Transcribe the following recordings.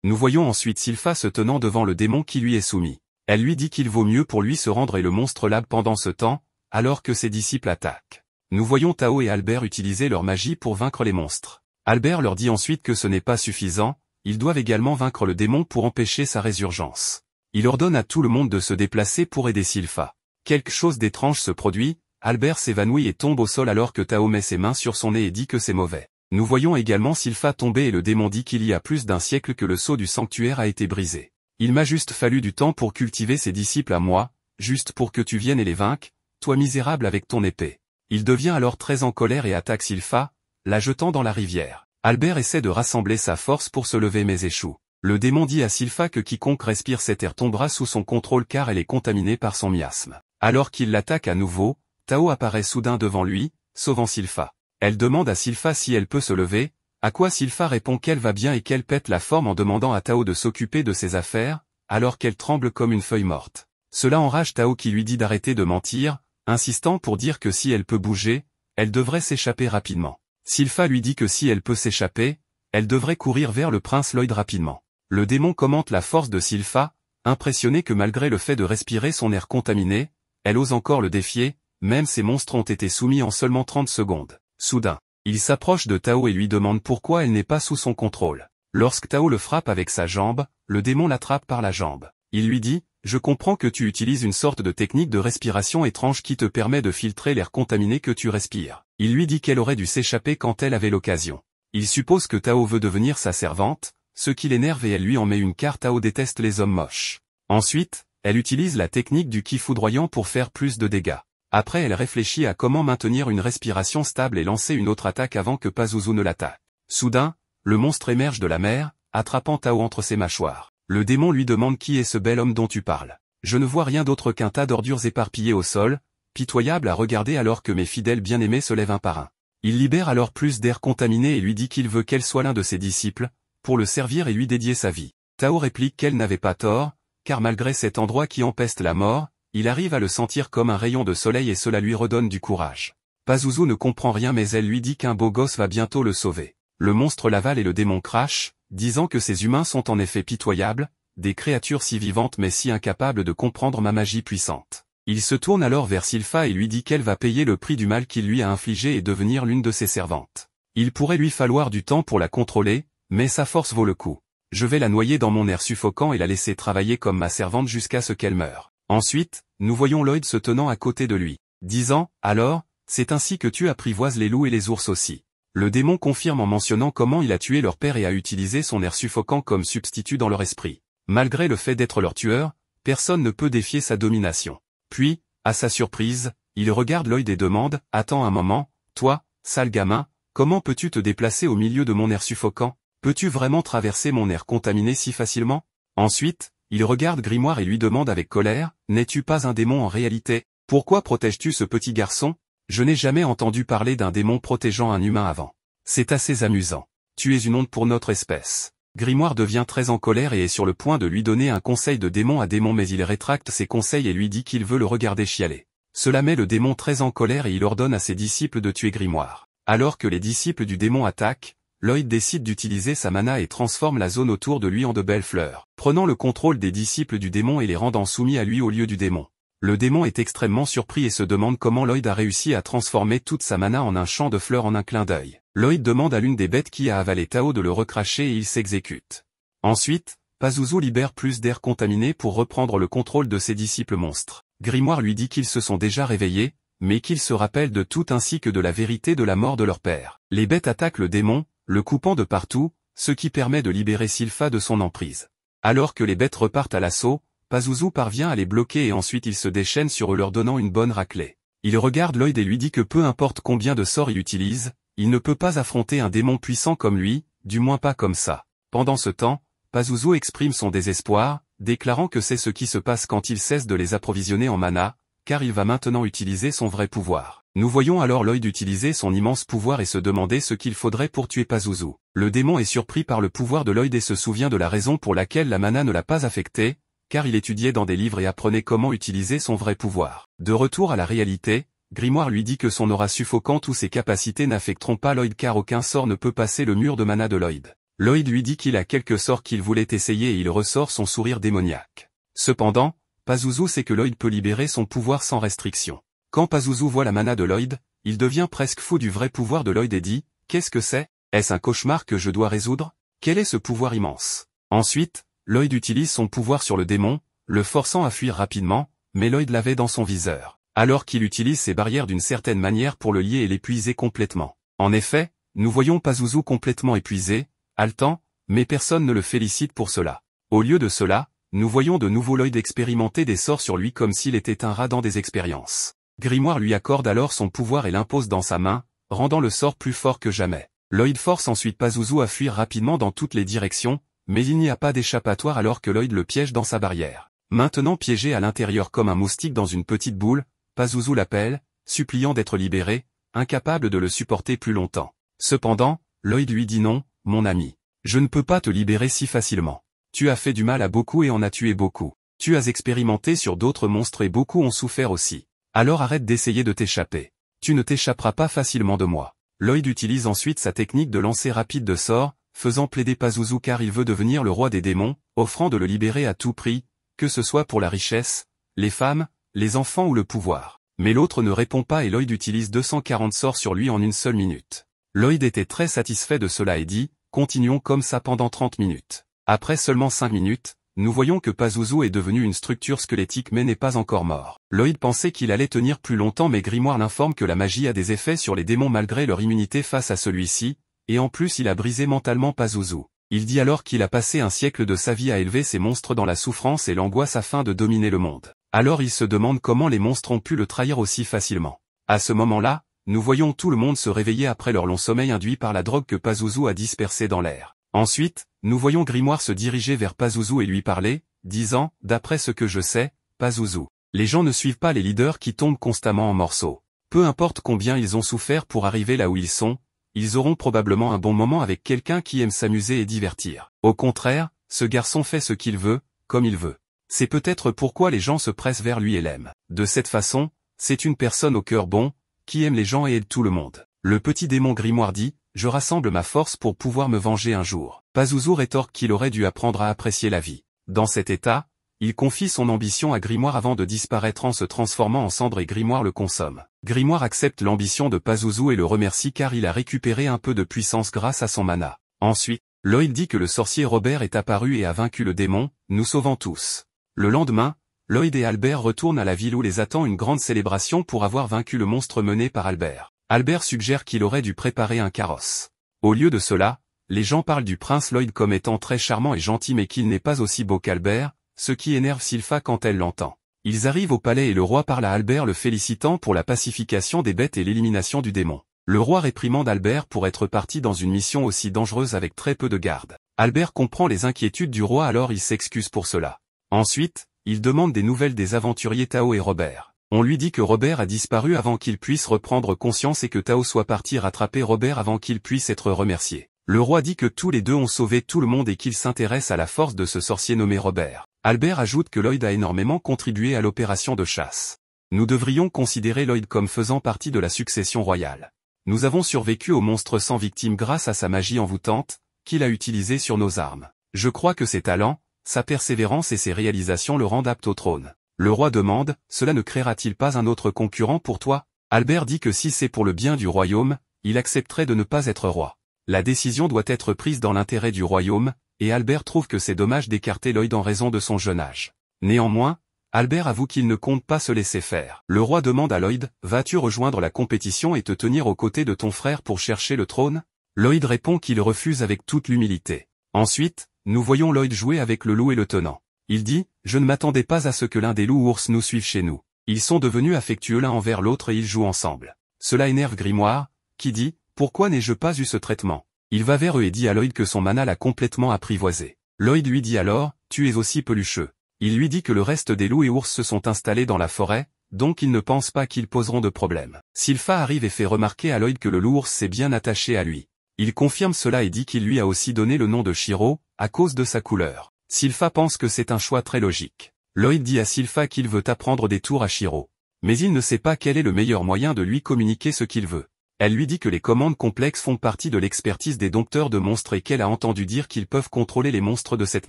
Nous voyons ensuite Sylpha se tenant devant le démon qui lui est soumis. Elle lui dit qu'il vaut mieux pour lui se rendre et le monstre lab pendant ce temps, alors que ses disciples attaquent. Nous voyons Tao et Albert utiliser leur magie pour vaincre les monstres. Albert leur dit ensuite que ce n'est pas suffisant, ils doivent également vaincre le démon pour empêcher sa résurgence. Il ordonne à tout le monde de se déplacer pour aider Sylpha. Quelque chose d'étrange se produit, Albert s'évanouit et tombe au sol alors que Tao met ses mains sur son nez et dit que c'est mauvais. Nous voyons également Sylpha tomber et le démon dit qu'il y a plus d'1 siècle que le sceau du sanctuaire a été brisé. Il m'a juste fallu du temps pour cultiver ses disciples à moi, juste pour que tu viennes et les vaincre, toi misérable avec ton épée. Il devient alors très en colère et attaque Sylpha, la jetant dans la rivière. Albert essaie de rassembler sa force pour se lever mais échoue. Le démon dit à Sylpha que quiconque respire cet air tombera sous son contrôle car elle est contaminée par son miasme. Alors qu'il l'attaque à nouveau, Tao apparaît soudain devant lui, sauvant Sylpha. Elle demande à Sylpha si elle peut se lever, à quoi Sylpha répond qu'elle va bien et qu'elle pète la forme en demandant à Tao de s'occuper de ses affaires, alors qu'elle tremble comme une feuille morte. Cela enrage Tao qui lui dit d'arrêter de mentir, insistant pour dire que si elle peut bouger, elle devrait s'échapper rapidement. Sylpha lui dit que si elle peut s'échapper, elle devrait courir vers le prince Lloyd rapidement. Le démon commente la force de Sylpha, impressionné que malgré le fait de respirer son air contaminé, elle ose encore le défier, même ces monstres ont été soumis en seulement 30 secondes. Soudain, il s'approche de Tao et lui demande pourquoi elle n'est pas sous son contrôle. Lorsque Tao le frappe avec sa jambe, le démon l'attrape par la jambe. Il lui dit « Je comprends que tu utilises une sorte de technique de respiration étrange qui te permet de filtrer l'air contaminé que tu respires. » Il lui dit qu'elle aurait dû s'échapper quand elle avait l'occasion. Il suppose que Tao veut devenir sa servante, ce qui l'énerve et elle lui en met une car Tao déteste les hommes moches. Ensuite, elle utilise la technique du ki foudroyant pour faire plus de dégâts. Après elle réfléchit à comment maintenir une respiration stable et lancer une autre attaque avant que Pazuzu ne l'attaque. Soudain, le monstre émerge de la mer, attrapant Tao entre ses mâchoires. Le démon lui demande qui est ce bel homme dont tu parles. Je ne vois rien d'autre qu'un tas d'ordures éparpillées au sol, pitoyable à regarder alors que mes fidèles bien-aimés se lèvent un par un. Il libère alors plus d'air contaminé et lui dit qu'il veut qu'elle soit l'un de ses disciples, pour le servir et lui dédier sa vie. Tao réplique qu'elle n'avait pas tort, car malgré cet endroit qui empeste la mort, il arrive à le sentir comme un rayon de soleil et cela lui redonne du courage. Pazuzu ne comprend rien mais elle lui dit qu'un beau gosse va bientôt le sauver. Le monstre l'avale et le démon crache, disant que ces humains sont en effet pitoyables, des créatures si vivantes mais si incapables de comprendre ma magie puissante. Il se tourne alors vers Sylpha et lui dit qu'elle va payer le prix du mal qu'il lui a infligé et devenir l'une de ses servantes. Il pourrait lui falloir du temps pour la contrôler, mais sa force vaut le coup. Je vais la noyer dans mon air suffocant et la laisser travailler comme ma servante jusqu'à ce qu'elle meure. Ensuite, nous voyons Lloyd se tenant à côté de lui, disant « Alors, c'est ainsi que tu apprivoises les loups et les ours aussi. » Le démon confirme en mentionnant comment il a tué leur père et a utilisé son air suffocant comme substitut dans leur esprit. Malgré le fait d'être leur tueur, personne ne peut défier sa domination. Puis, à sa surprise, il regarde Lloyd et demande « Attends un moment, toi, sale gamin, comment peux-tu te déplacer au milieu de mon air suffocant? Peux-tu vraiment traverser mon air contaminé si facilement ?» Ensuite, il regarde Grimoire et lui demande avec colère « N'es-tu pas un démon en réalité? Pourquoi protèges-tu ce petit garçon? Je n'ai jamais entendu parler d'un démon protégeant un humain avant. C'est assez amusant. Tu es une honte pour notre espèce. » Grimoire devient très en colère et est sur le point de lui donner un conseil de démon à démon mais il rétracte ses conseils et lui dit qu'il veut le regarder chialer. Cela met le démon très en colère et il ordonne à ses disciples de tuer Grimoire. Alors que les disciples du démon attaquent, Lloyd décide d'utiliser sa mana et transforme la zone autour de lui en de belles fleurs, prenant le contrôle des disciples du démon et les rendant soumis à lui au lieu du démon. Le démon est extrêmement surpris et se demande comment Lloyd a réussi à transformer toute sa mana en un champ de fleurs en un clin d'œil. Lloyd demande à l'une des bêtes qui a avalé Tao de le recracher et il s'exécute. Ensuite, Pazuzu libère plus d'air contaminé pour reprendre le contrôle de ses disciples monstres. Grimoire lui dit qu'ils se sont déjà réveillés, mais qu'ils se rappellent de tout ainsi que de la vérité de la mort de leur père. Les bêtes attaquent le démon, le coupant de partout, ce qui permet de libérer Sylpha de son emprise. Alors que les bêtes repartent à l'assaut, Pazuzu parvient à les bloquer et ensuite il se déchaîne sur eux leur donnant une bonne raclée. Il regarde Lloyd et lui dit que peu importe combien de sorts il utilise, il ne peut pas affronter un démon puissant comme lui, du moins pas comme ça. Pendant ce temps, Pazuzu exprime son désespoir, déclarant que c'est ce qui se passe quand il cesse de les approvisionner en mana, car il va maintenant utiliser son vrai pouvoir. Nous voyons alors Lloyd utiliser son immense pouvoir et se demander ce qu'il faudrait pour tuer Pazuzu. Le démon est surpris par le pouvoir de Lloyd et se souvient de la raison pour laquelle la mana ne l'a pas affecté, car il étudiait dans des livres et apprenait comment utiliser son vrai pouvoir. De retour à la réalité, Grimoire lui dit que son aura suffocante ou ses capacités n'affecteront pas Lloyd car aucun sort ne peut passer le mur de mana de Lloyd. Lloyd lui dit qu'il a quelques sorts qu'il voulait essayer et il ressort son sourire démoniaque. Cependant, Pazuzu sait que Lloyd peut libérer son pouvoir sans restriction. Quand Pazuzu voit la mana de Lloyd, il devient presque fou du vrai pouvoir de Lloyd et dit « Qu'est-ce que c'est? Est-ce un cauchemar que je dois résoudre? Quel est ce pouvoir immense ?» Ensuite, Lloyd utilise son pouvoir sur le démon, le forçant à fuir rapidement, mais Lloyd l'avait dans son viseur. Alors qu'il utilise ses barrières d'une certaine manière pour le lier et l'épuiser complètement. En effet, nous voyons Pazuzu complètement épuisé, haletant, mais personne ne le félicite pour cela. Au lieu de cela, nous voyons de nouveau Lloyd expérimenter des sorts sur lui comme s'il était un rat dans des expériences. Grimoire lui accorde alors son pouvoir et l'impose dans sa main, rendant le sort plus fort que jamais. Lloyd force ensuite Pazuzu à fuir rapidement dans toutes les directions, mais il n'y a pas d'échappatoire alors que Lloyd le piège dans sa barrière. Maintenant piégé à l'intérieur comme un moustique dans une petite boule, Pazuzu l'appelle, suppliant d'être libéré, incapable de le supporter plus longtemps. Cependant, Lloyd lui dit non, mon ami. Je ne peux pas te libérer si facilement. Tu as fait du mal à beaucoup et en as tué beaucoup. Tu as expérimenté sur d'autres monstres et beaucoup ont souffert aussi. Alors arrête d'essayer de t'échapper. Tu ne t'échapperas pas facilement de moi. Lloyd utilise ensuite sa technique de lancer rapide de sorts, faisant plaider Pazuzu car il veut devenir le roi des démons, offrant de le libérer à tout prix, que ce soit pour la richesse, les femmes, les enfants ou le pouvoir. Mais l'autre ne répond pas et Lloyd utilise 240 sorts sur lui en une seule minute. Lloyd était très satisfait de cela et dit, continuons comme ça pendant 30 minutes. Après seulement 5 minutes, nous voyons que Pazuzu est devenu une structure squelettique mais n'est pas encore mort. Lloyd pensait qu'il allait tenir plus longtemps mais Grimoire l'informe que la magie a des effets sur les démons malgré leur immunité face à celui-ci, et en plus il a brisé mentalement Pazuzu. Il dit alors qu'il a passé un siècle de sa vie à élever ces monstres dans la souffrance et l'angoisse afin de dominer le monde. Alors il se demande comment les monstres ont pu le trahir aussi facilement. À ce moment-là, nous voyons tout le monde se réveiller après leur long sommeil induit par la drogue que Pazuzu a dispersée dans l'air. Ensuite, nous voyons Grimoire se diriger vers Pazuzu et lui parler, disant, d'après ce que je sais, Pazuzu, les gens ne suivent pas les leaders qui tombent constamment en morceaux. Peu importe combien ils ont souffert pour arriver là où ils sont, ils auront probablement un bon moment avec quelqu'un qui aime s'amuser et divertir. Au contraire, ce garçon fait ce qu'il veut, comme il veut. C'est peut-être pourquoi les gens se pressent vers lui et l'aiment. De cette façon, c'est une personne au cœur bon, qui aime les gens et aide tout le monde. Le petit démon Grimoire dit, je rassemble ma force pour pouvoir me venger un jour. Pazuzu rétorque qu'il aurait dû apprendre à apprécier la vie. Dans cet état, il confie son ambition à Grimoire avant de disparaître en se transformant en cendre et Grimoire le consomme. Grimoire accepte l'ambition de Pazuzu et le remercie car il a récupéré un peu de puissance grâce à son mana. Ensuite, Lloyd dit que le sorcier Robert est apparu et a vaincu le démon, nous sauvant tous. Le lendemain, Lloyd et Albert retournent à la ville où les attend une grande célébration pour avoir vaincu le monstre mené par Albert. Albert suggère qu'il aurait dû préparer un carrosse. Au lieu de cela, les gens parlent du prince Lloyd comme étant très charmant et gentil mais qu'il n'est pas aussi beau qu'Albert, ce qui énerve Sylpha quand elle l'entend. Ils arrivent au palais et le roi parle à Albert le félicitant pour la pacification des bêtes et l'élimination du démon. Le roi réprimande Albert pour être parti dans une mission aussi dangereuse avec très peu de gardes. Albert comprend les inquiétudes du roi alors il s'excuse pour cela. Ensuite, il demande des nouvelles des aventuriers Tao et Robert. On lui dit que Robert a disparu avant qu'il puisse reprendre conscience et que Tao soit parti rattraper Robert avant qu'il puisse être remercié. Le roi dit que tous les deux ont sauvé tout le monde et qu'il s'intéresse à la force de ce sorcier nommé Robert. Albert ajoute que Lloyd a énormément contribué à l'opération de chasse. Nous devrions considérer Lloyd comme faisant partie de la succession royale. Nous avons survécu au monstre sans victime grâce à sa magie envoûtante, qu'il a utilisée sur nos armes. Je crois que ses talents, sa persévérance et ses réalisations le rendent apte au trône. Le roi demande, cela ne créera-t-il pas un autre concurrent pour toi? Albert dit que si c'est pour le bien du royaume, il accepterait de ne pas être roi. La décision doit être prise dans l'intérêt du royaume, et Albert trouve que c'est dommage d'écarter Lloyd en raison de son jeune âge. Néanmoins, Albert avoue qu'il ne compte pas se laisser faire. Le roi demande à Lloyd, vas-tu rejoindre la compétition et te tenir aux côtés de ton frère pour chercher le trône? Lloyd répond qu'il refuse avec toute l'humilité. Ensuite, nous voyons Lloyd jouer avec le loup et le tenant. Il dit, je ne m'attendais pas à ce que l'un des loups ours nous suive chez nous. Ils sont devenus affectueux l'un envers l'autre et ils jouent ensemble. Cela énerve Grimoire, qui dit, pourquoi n'ai-je pas eu ce traitement? Il va vers eux et dit à Lloyd que son mana l'a complètement apprivoisé. Lloyd lui dit alors, tu es aussi pelucheux. Il lui dit que le reste des loups et ours se sont installés dans la forêt, donc il ne pense pas qu'ils poseront de problème. Sylpha arrive et fait remarquer à Lloyd que le loup ours s'est bien attaché à lui. Il confirme cela et dit qu'il lui a aussi donné le nom de Shiro, à cause de sa couleur. Sylpha pense que c'est un choix très logique. Lloyd dit à Sylpha qu'il veut apprendre des tours à Shiro. Mais il ne sait pas quel est le meilleur moyen de lui communiquer ce qu'il veut. Elle lui dit que les commandes complexes font partie de l'expertise des dompteurs de monstres et qu'elle a entendu dire qu'ils peuvent contrôler les monstres de cette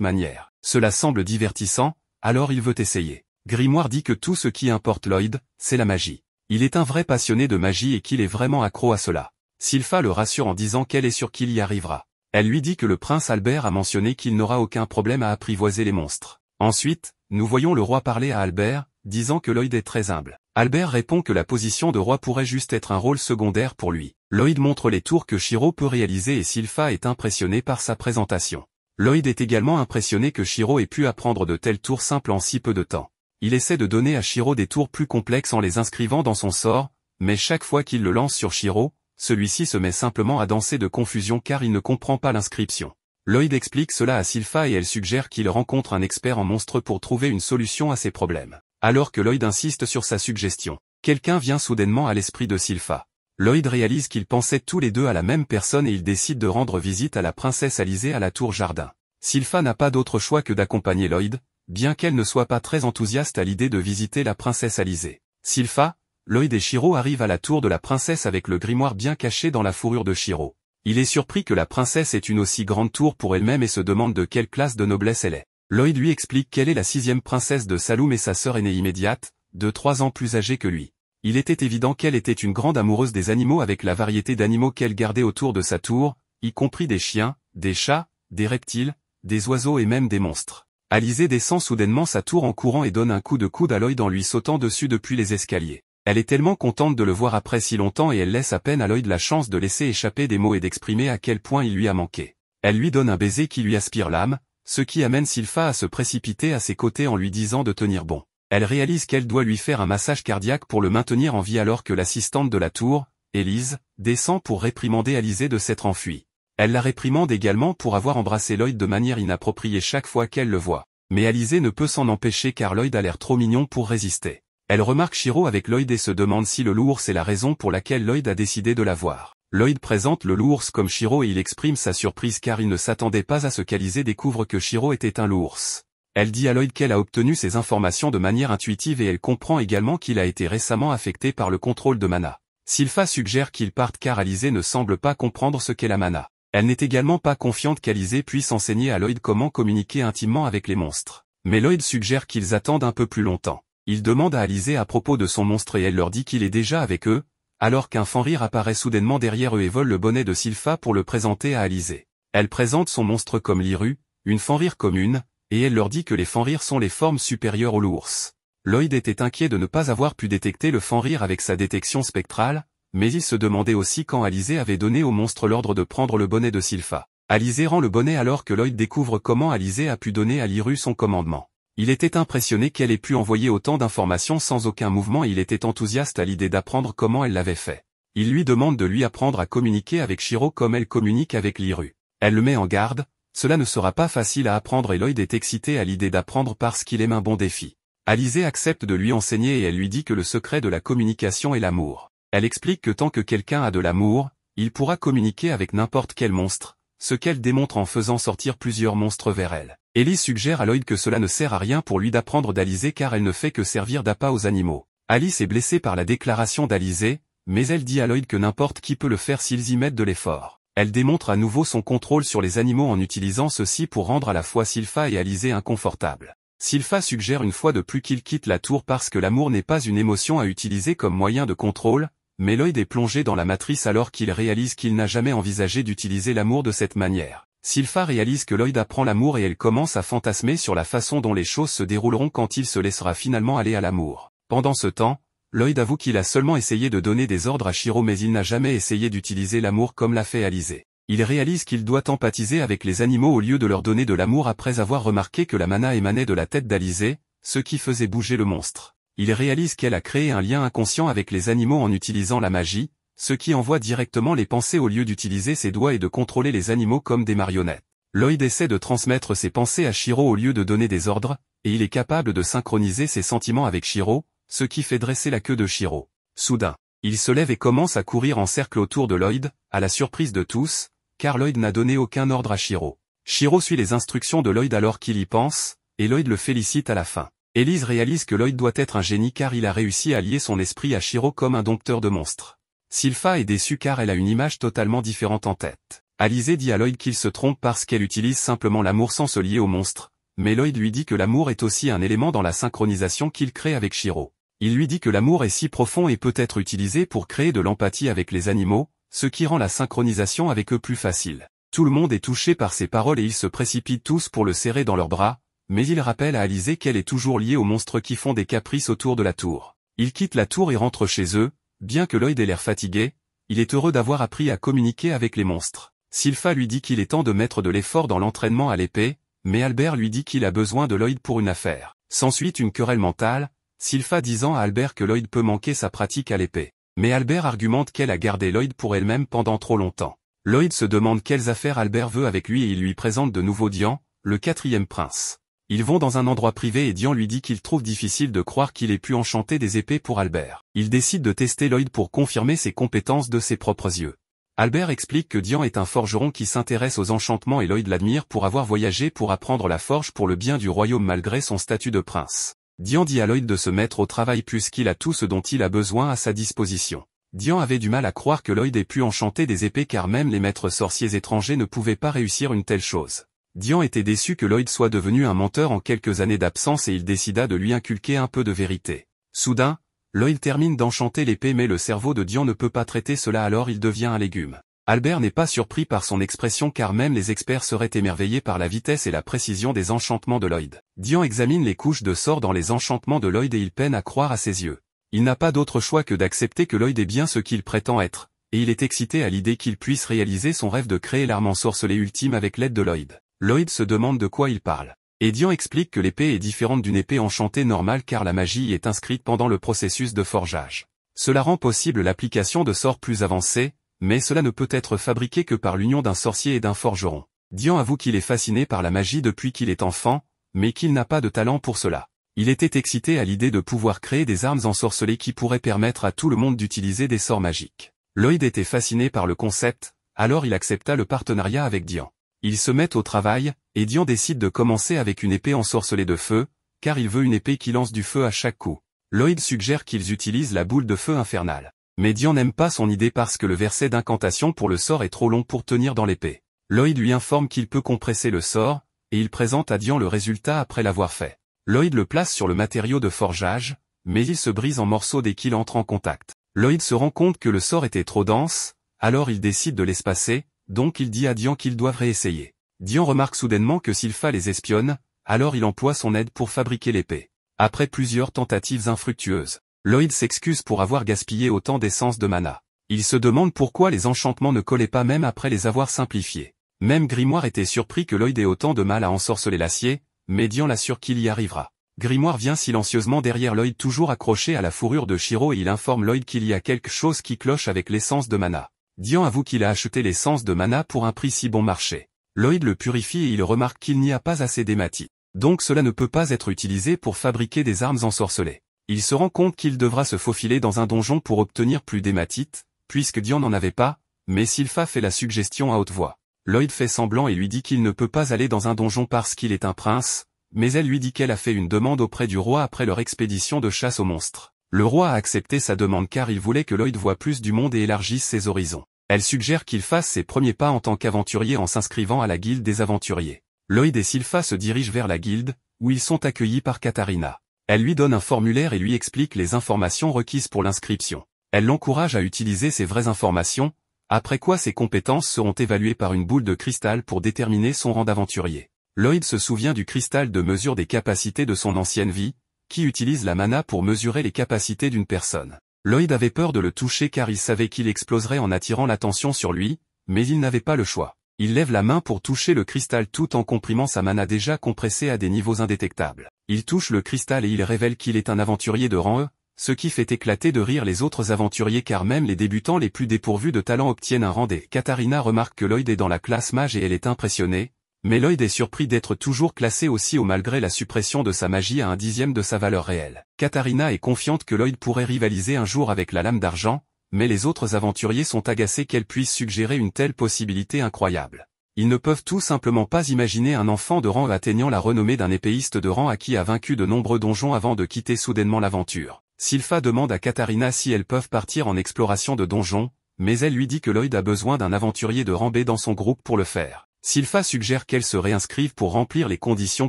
manière. Cela semble divertissant, alors il veut essayer. Grimoire dit que tout ce qui importe Lloyd, c'est la magie. Il est un vrai passionné de magie et qu'il est vraiment accro à cela. Sylpha le rassure en disant qu'elle est sûre qu'il y arrivera. Elle lui dit que le prince Albert a mentionné qu'il n'aura aucun problème à apprivoiser les monstres. Ensuite, nous voyons le roi parler à Albert, disant que Lloyd est très humble. Albert répond que la position de roi pourrait juste être un rôle secondaire pour lui. Lloyd montre les tours que Shiro peut réaliser et Sylpha est impressionné par sa présentation. Lloyd est également impressionné que Shiro ait pu apprendre de telles tours simples en si peu de temps. Il essaie de donner à Shiro des tours plus complexes en les inscrivant dans son sort, mais chaque fois qu'il le lance sur Shiro, celui-ci se met simplement à danser de confusion car il ne comprend pas l'inscription. Lloyd explique cela à Sylpha et elle suggère qu'il rencontre un expert en monstres pour trouver une solution à ses problèmes. Alors que Lloyd insiste sur sa suggestion, quelqu'un vient soudainement à l'esprit de Sylpha. Lloyd réalise qu'ils pensaient tous les deux à la même personne et ils décident de rendre visite à la princesse Alizée à la tour jardin. Sylpha n'a pas d'autre choix que d'accompagner Lloyd, bien qu'elle ne soit pas très enthousiaste à l'idée de visiter la princesse Alizée. Sylpha, Lloyd et Shiro arrivent à la tour de la princesse avec le grimoire bien caché dans la fourrure de Shiro. Il est surpris que la princesse ait une aussi grande tour pour elle-même et se demande de quelle classe de noblesse elle est. Lloyd lui explique qu'elle est la 6e princesse de Saloum et sa sœur aînée immédiate, de 3 ans plus âgée que lui. Il était évident qu'elle était une grande amoureuse des animaux avec la variété d'animaux qu'elle gardait autour de sa tour, y compris des chiens, des chats, des reptiles, des oiseaux et même des monstres. Alizée descend soudainement sa tour en courant et donne un coup de coude à Lloyd en lui sautant dessus depuis les escaliers. Elle est tellement contente de le voir après si longtemps et elle laisse à peine à Lloyd la chance de laisser échapper des mots et d'exprimer à quel point il lui a manqué. Elle lui donne un baiser qui lui aspire l'âme, ce qui amène Sylpha à se précipiter à ses côtés en lui disant de tenir bon. Elle réalise qu'elle doit lui faire un massage cardiaque pour le maintenir en vie alors que l'assistante de la tour, Élise, descend pour réprimander Alizée de s'être enfuie. Elle la réprimande également pour avoir embrassé Lloyd de manière inappropriée chaque fois qu'elle le voit. Mais Alizée ne peut s'en empêcher car Lloyd a l'air trop mignon pour résister. Elle remarque Shiro avec Lloyd et se demande si le loup-ours est la raison pour laquelle Lloyd a décidé de la voir. Lloyd présente le loup-ours comme Shiro et il exprime sa surprise car il ne s'attendait pas à ce qu'Alizée découvre que Shiro était un loup-ours. Elle dit à Lloyd qu'elle a obtenu ces informations de manière intuitive et elle comprend également qu'il a été récemment affecté par le contrôle de mana. Sylpha suggère qu'il parte car Alizée ne semble pas comprendre ce qu'est la mana. Elle n'est également pas confiante qu'Alizée puisse enseigner à Lloyd comment communiquer intimement avec les monstres. Mais Lloyd suggère qu'ils attendent un peu plus longtemps. Il demande à Alizée à propos de son monstre et elle leur dit qu'il est déjà avec eux, alors qu'un fanrire apparaît soudainement derrière eux et vole le bonnet de Sylpha pour le présenter à Alizée. Elle présente son monstre comme Liru, une fanrire commune, et elle leur dit que les fanrires sont les formes supérieures aux l'ours. Lloyd était inquiet de ne pas avoir pu détecter le fanrire avec sa détection spectrale, mais il se demandait aussi quand Alizée avait donné au monstre l'ordre de prendre le bonnet de Sylpha. Alizée rend le bonnet alors que Lloyd découvre comment Alizée a pu donner à Liru son commandement. Il était impressionné qu'elle ait pu envoyer autant d'informations sans aucun mouvement et il était enthousiaste à l'idée d'apprendre comment elle l'avait fait. Il lui demande de lui apprendre à communiquer avec Shiro comme elle communique avec Liru. Elle le met en garde, cela ne sera pas facile à apprendre et Lloyd est excité à l'idée d'apprendre parce qu'il aime un bon défi. Alizée accepte de lui enseigner et elle lui dit que le secret de la communication est l'amour. Elle explique que tant que quelqu'un a de l'amour, il pourra communiquer avec n'importe quel monstre, ce qu'elle démontre en faisant sortir plusieurs monstres vers elle. Ellie suggère à Lloyd que cela ne sert à rien pour lui d'apprendre d'Alizée car elle ne fait que servir d'appât aux animaux. Alice est blessée par la déclaration d'Alizée, mais elle dit à Lloyd que n'importe qui peut le faire s'ils y mettent de l'effort. Elle démontre à nouveau son contrôle sur les animaux en utilisant ceci pour rendre à la fois Sylpha et Alizée inconfortables. Sylpha suggère une fois de plus qu'il quitte la tour parce que l'amour n'est pas une émotion à utiliser comme moyen de contrôle, mais Lloyd est plongé dans la matrice alors qu'il réalise qu'il n'a jamais envisagé d'utiliser l'amour de cette manière. Sylpha réalise que Lloyd apprend l'amour et elle commence à fantasmer sur la façon dont les choses se dérouleront quand il se laissera finalement aller à l'amour. Pendant ce temps, Lloyd avoue qu'il a seulement essayé de donner des ordres à Shiro mais il n'a jamais essayé d'utiliser l'amour comme l'a fait Alizée. Il réalise qu'il doit empathiser avec les animaux au lieu de leur donner de l'amour après avoir remarqué que la mana émanait de la tête d'Alizée, ce qui faisait bouger le monstre. Il réalise qu'elle a créé un lien inconscient avec les animaux en utilisant la magie, ce qui envoie directement les pensées au lieu d'utiliser ses doigts et de contrôler les animaux comme des marionnettes. Lloyd essaie de transmettre ses pensées à Shiro au lieu de donner des ordres, et il est capable de synchroniser ses sentiments avec Shiro, ce qui fait dresser la queue de Shiro. Soudain, il se lève et commence à courir en cercle autour de Lloyd, à la surprise de tous, car Lloyd n'a donné aucun ordre à Shiro. Shiro suit les instructions de Lloyd alors qu'il y pense, et Lloyd le félicite à la fin. Elise réalise que Lloyd doit être un génie car il a réussi à lier son esprit à Shiro comme un dompteur de monstres. Sylpha est déçue car elle a une image totalement différente en tête. Alizé dit à Lloyd qu'il se trompe parce qu'elle utilise simplement l'amour sans se lier au monstre, mais Lloyd lui dit que l'amour est aussi un élément dans la synchronisation qu'il crée avec Shiro. Il lui dit que l'amour est si profond et peut être utilisé pour créer de l'empathie avec les animaux, ce qui rend la synchronisation avec eux plus facile. Tout le monde est touché par ces paroles et ils se précipitent tous pour le serrer dans leurs bras, mais il rappelle à Alizé qu'elle est toujours liée aux monstres qui font des caprices autour de la tour. Ils quittent la tour et rentrent chez eux, bien que Lloyd ait l'air fatigué, il est heureux d'avoir appris à communiquer avec les monstres. Sylpha lui dit qu'il est temps de mettre de l'effort dans l'entraînement à l'épée, mais Albert lui dit qu'il a besoin de Lloyd pour une affaire. S'ensuit une querelle mentale, Sylpha disant à Albert que Lloyd peut manquer sa pratique à l'épée. Mais Albert argumente qu'elle a gardé Lloyd pour elle-même pendant trop longtemps. Lloyd se demande quelles affaires Albert veut avec lui et il lui présente de nouveau Dian, le 4e prince. Ils vont dans un endroit privé et Dian lui dit qu'il trouve difficile de croire qu'il ait pu enchanter des épées pour Albert. Il décide de tester Lloyd pour confirmer ses compétences de ses propres yeux. Albert explique que Dian est un forgeron qui s'intéresse aux enchantements et Lloyd l'admire pour avoir voyagé pour apprendre la forge pour le bien du royaume malgré son statut de prince. Dian dit à Lloyd de se mettre au travail puisqu'il a tout ce dont il a besoin à sa disposition. Dian avait du mal à croire que Lloyd ait pu enchanter des épées car même les maîtres sorciers étrangers ne pouvaient pas réussir une telle chose. Dian était déçu que Lloyd soit devenu un menteur en quelques années d'absence et il décida de lui inculquer un peu de vérité. Soudain, Lloyd termine d'enchanter l'épée mais le cerveau de Dian ne peut pas traiter cela alors il devient un légume. Albert n'est pas surpris par son expression car même les experts seraient émerveillés par la vitesse et la précision des enchantements de Lloyd. Dian examine les couches de sorts dans les enchantements de Lloyd et il peine à croire à ses yeux. Il n'a pas d'autre choix que d'accepter que Lloyd est bien ce qu'il prétend être, et il est excité à l'idée qu'il puisse réaliser son rêve de créer l'arme ensorcelée ultime avec l'aide de Lloyd. Lloyd se demande de quoi il parle. Et Dian explique que l'épée est différente d'une épée enchantée normale car la magie y est inscrite pendant le processus de forgeage. Cela rend possible l'application de sorts plus avancés, mais cela ne peut être fabriqué que par l'union d'un sorcier et d'un forgeron. Dian avoue qu'il est fasciné par la magie depuis qu'il est enfant, mais qu'il n'a pas de talent pour cela. Il était excité à l'idée de pouvoir créer des armes ensorcelées qui pourraient permettre à tout le monde d'utiliser des sorts magiques. Lloyd était fasciné par le concept, alors il accepta le partenariat avec Dian. Ils se mettent au travail, et Dian décide de commencer avec une épée ensorcelée de feu, car il veut une épée qui lance du feu à chaque coup. Lloyd suggère qu'ils utilisent la boule de feu infernale. Mais Dian n'aime pas son idée parce que le verset d'incantation pour le sort est trop long pour tenir dans l'épée. Lloyd lui informe qu'il peut compresser le sort, et il présente à Dian le résultat après l'avoir fait. Lloyd le place sur le matériau de forgeage, mais il se brise en morceaux dès qu'il entre en contact. Lloyd se rend compte que le sort était trop dense, alors il décide de l'espacer, donc il dit à Dian qu'ils doivent réessayer. Dian remarque soudainement que Sylpha les espionne, alors il emploie son aide pour fabriquer l'épée. Après plusieurs tentatives infructueuses, Lloyd s'excuse pour avoir gaspillé autant d'essence de mana. Il se demande pourquoi les enchantements ne collaient pas même après les avoir simplifiés. Même Grimoire était surpris que Lloyd ait autant de mal à ensorceler l'acier, mais Dian l'assure qu'il y arrivera. Grimoire vient silencieusement derrière Lloyd toujours accroché à la fourrure de Shiro et il informe Lloyd qu'il y a quelque chose qui cloche avec l'essence de mana. Dian avoue qu'il a acheté l'essence de mana pour un prix si bon marché. Lloyd le purifie et il remarque qu'il n'y a pas assez d'hématite. Donc cela ne peut pas être utilisé pour fabriquer des armes ensorcelées. Il se rend compte qu'il devra se faufiler dans un donjon pour obtenir plus d'hématite, puisque Dian n'en avait pas, mais Sylpha fait la suggestion à haute voix. Lloyd fait semblant et lui dit qu'il ne peut pas aller dans un donjon parce qu'il est un prince, mais elle lui dit qu'elle a fait une demande auprès du roi après leur expédition de chasse aux monstres. Le roi a accepté sa demande car il voulait que Lloyd voie plus du monde et élargisse ses horizons. Elle suggère qu'il fasse ses premiers pas en tant qu'aventurier en s'inscrivant à la guilde des aventuriers. Lloyd et Sylpha se dirigent vers la guilde, où ils sont accueillis par Katarina. Elle lui donne un formulaire et lui explique les informations requises pour l'inscription. Elle l'encourage à utiliser ses vraies informations, après quoi ses compétences seront évaluées par une boule de cristal pour déterminer son rang d'aventurier. Lloyd se souvient du cristal de mesure des capacités de son ancienne vie, qui utilise la mana pour mesurer les capacités d'une personne. Lloyd avait peur de le toucher car il savait qu'il exploserait en attirant l'attention sur lui, mais il n'avait pas le choix. Il lève la main pour toucher le cristal tout en comprimant sa mana déjà compressée à des niveaux indétectables. Il touche le cristal et il révèle qu'il est un aventurier de rang E, ce qui fait éclater de rire les autres aventuriers car même les débutants les plus dépourvus de talent obtiennent un rang D. Katarina remarque que Lloyd est dans la classe mage et elle est impressionnée, mais Lloyd est surpris d'être toujours classé aussi haut malgré la suppression de sa magie à 1/10 de sa valeur réelle. Katarina est confiante que Lloyd pourrait rivaliser un jour avec la lame d'argent, mais les autres aventuriers sont agacés qu'elle puisse suggérer une telle possibilité incroyable. Ils ne peuvent tout simplement pas imaginer un enfant de rang atteignant la renommée d'un épéiste de rang A qui a vaincu de nombreux donjons avant de quitter soudainement l'aventure. Sylpha demande à Katarina si elles peuvent partir en exploration de donjons, mais elle lui dit que Lloyd a besoin d'un aventurier de rang B dans son groupe pour le faire. Sylpha suggère qu'elle se réinscrive pour remplir les conditions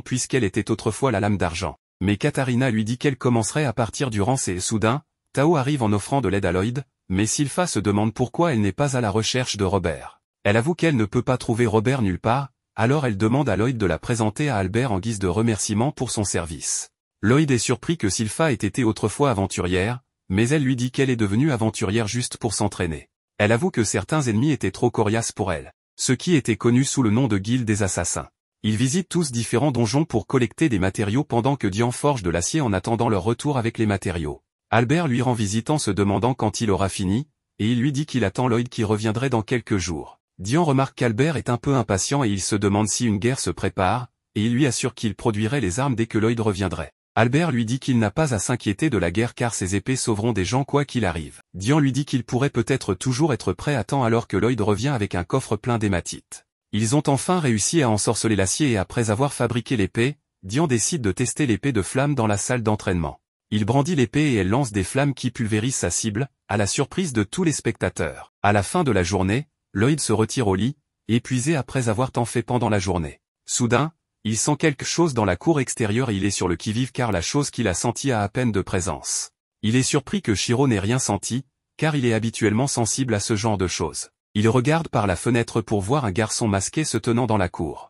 puisqu'elle était autrefois la lame d'argent. Mais Katarina lui dit qu'elle commencerait à partir du rang C et soudain, Tao arrive en offrant de l'aide à Lloyd, mais Sylpha se demande pourquoi elle n'est pas à la recherche de Robert. Elle avoue qu'elle ne peut pas trouver Robert nulle part, alors elle demande à Lloyd de la présenter à Albert en guise de remerciement pour son service. Lloyd est surpris que Sylpha ait été autrefois aventurière, mais elle lui dit qu'elle est devenue aventurière juste pour s'entraîner. Elle avoue que certains ennemis étaient trop coriaces pour elle, ce qui était connu sous le nom de guilde des assassins. Ils visitent tous différents donjons pour collecter des matériaux pendant que Dian forge de l'acier en attendant leur retour avec les matériaux. Albert lui rend visite en se demandant quand il aura fini, et il lui dit qu'il attend Lloyd qui reviendrait dans quelques jours. Dian remarque qu'Albert est un peu impatient et il se demande si une guerre se prépare, et il lui assure qu'il produirait les armes dès que Lloyd reviendrait. Albert lui dit qu'il n'a pas à s'inquiéter de la guerre car ses épées sauveront des gens quoi qu'il arrive. Dian lui dit qu'il pourrait peut-être toujours être prêt à temps alors que Lloyd revient avec un coffre plein d'hématite. Ils ont enfin réussi à ensorceler l'acier et après avoir fabriqué l'épée, Dian décide de tester l'épée de flamme dans la salle d'entraînement. Il brandit l'épée et elle lance des flammes qui pulvérisent sa cible, à la surprise de tous les spectateurs. À la fin de la journée, Lloyd se retire au lit, épuisé après avoir tant fait pendant la journée. Soudain, il sent quelque chose dans la cour extérieure et il est sur le qui-vive car la chose qu'il a sentie a à peine de présence. Il est surpris que Shiro n'ait rien senti, car il est habituellement sensible à ce genre de choses. Il regarde par la fenêtre pour voir un garçon masqué se tenant dans la cour.